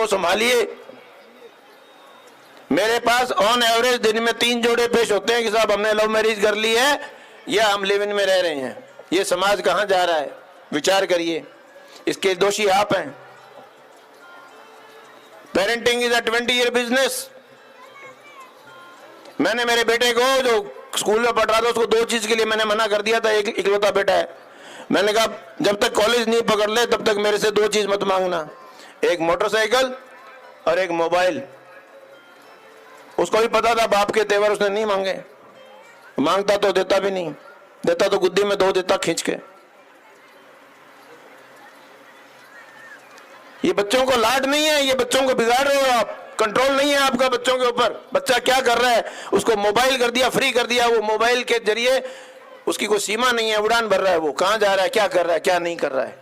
को संभालिए। मेरे pass on average दिन में 3 जोड़े पेश होते हैं कि साहब हमने लव मैरिज कर ली है या हम लिव इन में रह रहे हैं। ये समाज कहां जा रहा है, विचार करिए। इसके दोषी आप हैं। Parenting is a 20-year business. मैंने मेरे बेटे को, जो स्कूल में पढ़ रहा था, उसको 2 चीज के लिए मैंने मना कर दिया था। एक इकलौता बेटा है, मैंने कहा जब तक कॉलेज नहीं पकड़ ले तब तक मेरे से 2 चीज मत मांगना, एक मोटरसाइकिल और एक मोबाइल। उसको भी पता था बाप के तेवर उसने नहीं मांगे, मांगता तो देता भी नहीं, देता तो गुद्दी में 2 देता खींच के। ये बच्चों को लाड नहीं है, ये बच्चों को बिगाड़ रहे हो आप। कंट्रोल नहीं है आपका बच्चों के ऊपर। बच्चा क्या कर रहा है, उसको मोबाइल कर दिया, फ्री कर दिया, वो मोबाइल के जरिए उसकी कोई सीमा नहीं है, उड़ान भर रहा है। वो कहां जा रहा है, क्या कर रहा है, क्या नहीं कर रहा है।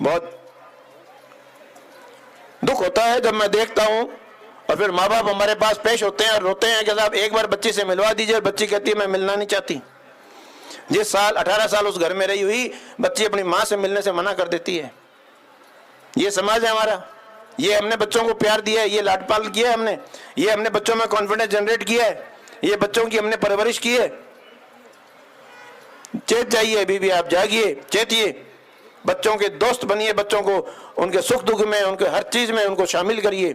बहुत दुख होता है जब मैं देखता हूं, और फिर माँ बाप हमारे पास पेश होते हैं और रोते हैं कि साहब एक बार बच्ची से मिलवा दीजिए, और बच्ची कहती है मैं मिलना नहीं चाहती। जिस साल 18 साल उस घर में रही हुई बच्ची अपनी माँ से मिलने से मना कर देती है। ये समाज है हमारा। ये हमने बच्चों को प्यार दिया है, ये लाड पाल किया है हमने, ये हमने बच्चों में कॉन्फिडेंस जनरेट किया है, ये बच्चों की हमने परवरिश की है। चेत जाइए बीबी, आप जागिए, चेतिए, बच्चों के दोस्त बनिए, बच्चों को उनके सुख दुख में, उनके हर चीज में उनको शामिल करिए।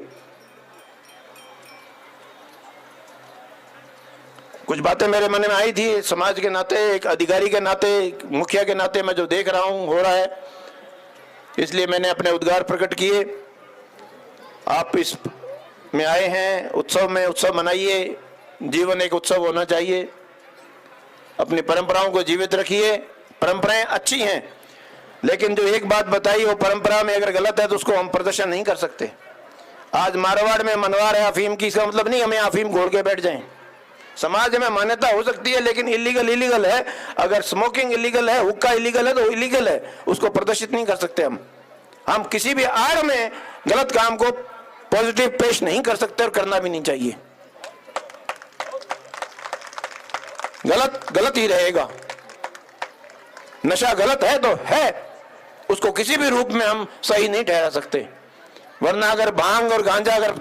कुछ बातें मेरे मन में आई थी समाज के नाते, एक अधिकारी के नाते, एक मुखिया के नाते, मैं जो देख रहा हूं हो रहा है, इसलिए मैंने अपने उद्गार प्रकट किए। आप इस में आए हैं, उत्सव में उत्सव मनाइए। जीवन एक उत्सव होना चाहिए। अपनी परंपराओं को जीवित रखिए। परंपराएं अच्छी हैं, लेकिन जो एक बात बताई वो परंपरा में अगर गलत है तो उसको हम प्रदर्शन नहीं कर सकते। आज मारवाड़ में मनवार है अफीम की, इसका मतलब नहीं हमें अफीम घोड़ के बैठ जाएं। समाज में मान्यता हो सकती है, लेकिन इलीगल है। अगर स्मोकिंग इलीगल है, हुक्का इलीगल है, तो इलीगल है, उसको प्रदर्शित नहीं कर सकते हम किसी भी आड़ में गलत काम को पॉजिटिव पेश नहीं कर सकते और करना भी नहीं चाहिए। गलत ही रहेगा। नशा गलत है तो है, उसको किसी भी रूप में हम सही नहीं ठहरा सकते। वरना अगर भांग और गांजा अगर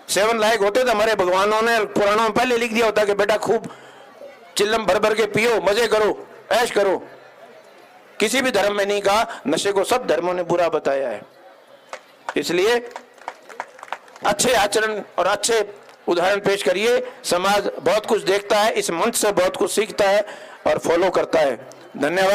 सेवन लायक होते तो हमारे भगवानों ने पुराणों में पहले लिख दिया होता कि बेटा खूब चिल्लम भर भर के पियो, मजे करो, ऐश करो। किसी भी धर्म में नहीं कहा, नशे को सब धर्मों ने बुरा बताया है। इसलिए अच्छे आचरण और अच्छे उदाहरण पेश करिए। समाज बहुत कुछ देखता है, इस मंच से बहुत कुछ सीखता है और फॉलो करता है। धन्यवाद।